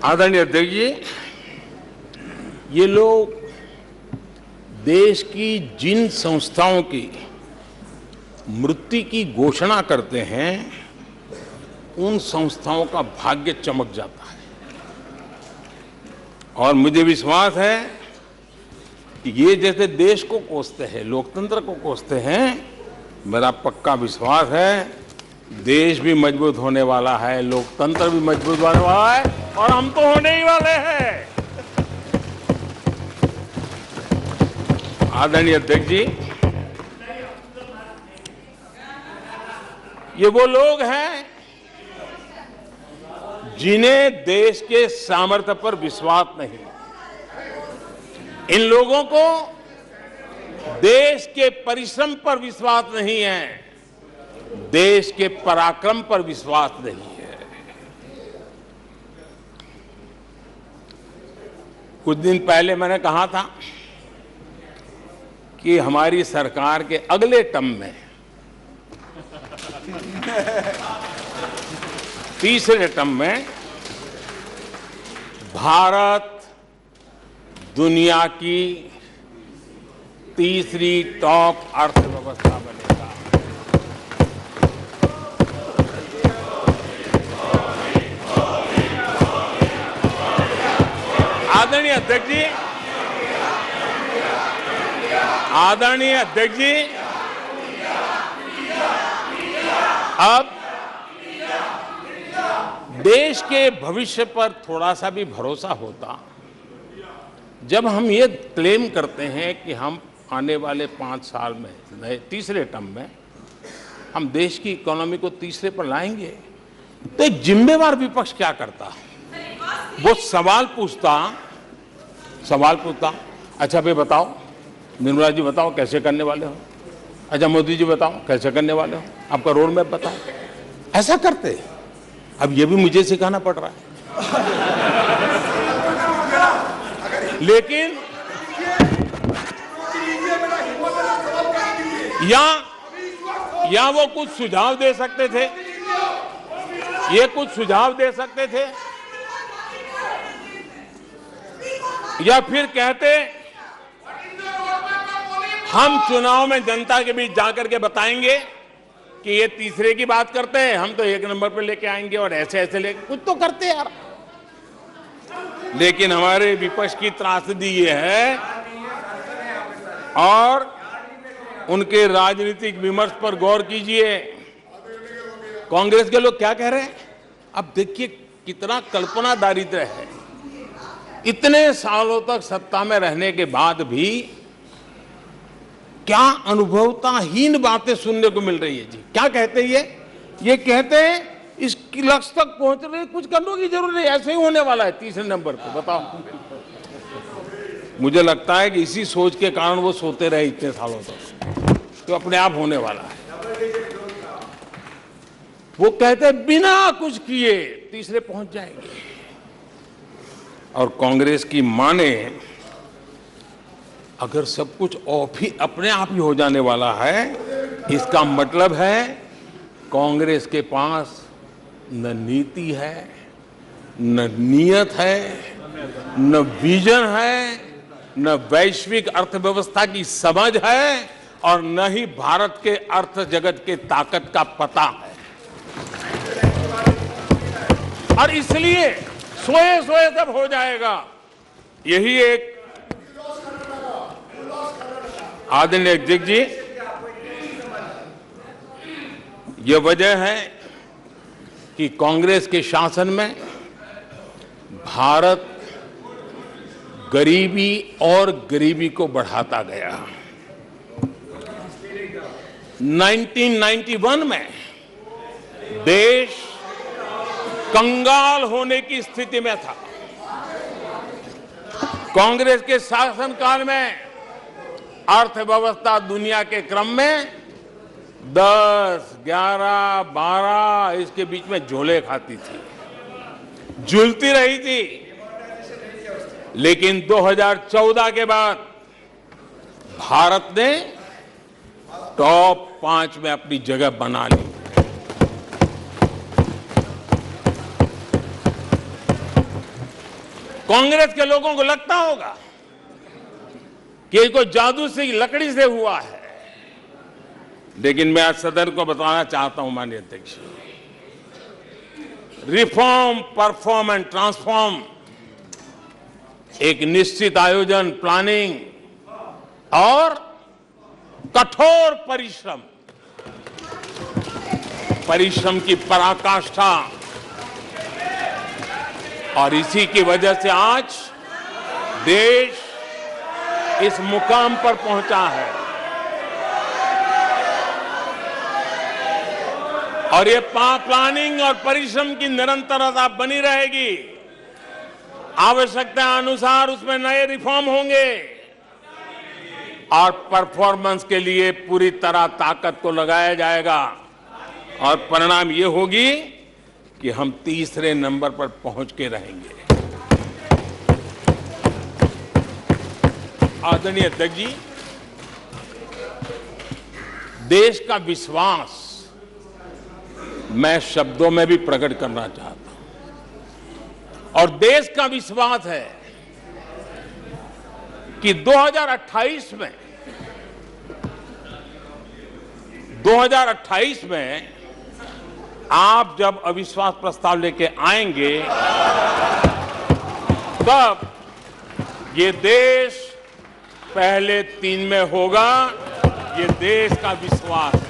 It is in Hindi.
आदरणीय अध्यक्ष जी, ये लोग देश की जिन संस्थाओं की मृत्यु की घोषणा करते हैं, उन संस्थाओं का भाग्य चमक जाता है। और मुझे विश्वास है कि ये जैसे देश को कोसते हैं, लोकतंत्र को कोसते हैं, मेरा पक्का विश्वास है देश भी मजबूत होने वाला है, लोकतंत्र भी मजबूत होने वाला है, और हम तो होने ही वाले हैं। आदरणीय अध्यक्ष जी, ये वो लोग हैं जिन्हें देश के सामर्थ्य पर विश्वास नहीं। इन लोगों को देश के परिश्रम पर विश्वास नहीं है, देश के पराक्रम पर विश्वास नहीं है। कुछ दिन पहले मैंने कहा था कि हमारी सरकार के अगले टर्म में, तीसरे टर्म में, भारत दुनिया की तीसरी टॉप अर्थव्यवस्था बनेगा। आदरणीय अध्यक्ष जी, आदरणीय अध्यक्ष जी, अब देश के भविष्य पर थोड़ा सा भी भरोसा होता जब हम ये क्लेम करते हैं कि हम आने वाले 5 साल में, नए तीसरे टर्म में, हम देश की इकोनॉमी को तीसरे पर लाएंगे। तो एक जिम्मेवार विपक्ष क्या करता? वो सवाल पूछता, अच्छा भाई बताओ, निर्मला जी बताओ कैसे करने वाले हो, अच्छा मोदी जी बताओ कैसे करने वाले हो, आपका रोड मैप बताओ। ऐसा करते। अब ये भी मुझे सिखाना पड़ रहा है। लेकिन या वो कुछ सुझाव दे सकते थे, ये कुछ सुझाव दे सकते थे, या फिर कहते हम चुनाव में जनता के बीच जाकर के बताएंगे कि ये तीसरे की बात करते हैं, हम तो 1 नंबर पे लेके आएंगे, और ऐसे ऐसे लेके कुछ तो करते यार। लेकिन हमारे विपक्ष की त्रासदी ये है, और उनके राजनीतिक विमर्श पर गौर कीजिए। कांग्रेस के लोग क्या कह रहे हैं? अब देखिए कितना कल्पना दारिद्र्य है। इतने सालों तक सत्ता में रहने के बाद भी क्या अनुभवताहीन बातें सुनने को मिल रही है जी। क्या कहते हैं ये कहते हैं इस लक्ष्य तक पहुंच रहे, कुछ करने की जरूरत नहीं, ऐसे ही होने वाला है तीसरे नंबर पे। बताओ, मुझे लगता है कि इसी सोच के कारण वो सोते रहे इतने सालों तक, तो अपने आप होने वाला है। वो कहते हैं बिना कुछ किए तीसरे पहुंच जाएंगे, और कांग्रेस की माने अगर सब कुछ अपने आप ही हो जाने वाला है, इसका मतलब है कांग्रेस के पास न नीति है, न नीयत है, न विजन है, न वैश्विक अर्थव्यवस्था की समझ है, और न ही भारत के अर्थ जगत के ताकत का पता है। और इसलिए सोए सोए सब हो जाएगा, यही एक। आदरणीय अध्यक्ष जी, ये वजह है कि कांग्रेस के शासन में भारत गरीबी और गरीबी को बढ़ाता गया। 1991 में देश कंगाल होने की स्थिति में था। कांग्रेस के शासनकाल में अर्थव्यवस्था दुनिया के क्रम में 10, 11, 12 इसके बीच में झोले खाती थी, झूलती रही थी। लेकिन 2014 के बाद भारत ने टॉप 5 में अपनी जगह बना ली। कांग्रेस के लोगों को लगता होगा कि ये कोई जादू से लकड़ी से हुआ है, लेकिन मैं आज सदन को बताना चाहता हूं माननीय अध्यक्ष, रिफॉर्म, परफॉर्म एंड ट्रांसफॉर्म एक निश्चित आयोजन, प्लानिंग और कठोर परिश्रम की पराकाष्ठा, और इसी की वजह से आज देश इस मुकाम पर पहुंचा है। और ये प्लानिंग और परिश्रम की निरंतरता बनी रहेगी। आवश्यकता अनुसार उसमें नए रिफॉर्म होंगे और परफॉर्मेंस के लिए पूरी तरह ताकत को लगाया जाएगा, और परिणाम ये होगी कि हम तीसरे नंबर पर पहुंच के रहेंगे। आदरणीय अध्यक्ष जी, देश का विश्वास मैं शब्दों में भी प्रकट करना चाहता हूं, और देश का विश्वास है कि 2028 में आप जब अविश्वास प्रस्ताव लेके आएंगे, तब ये देश पहले 3 में होगा। ये देश का विश्वास है।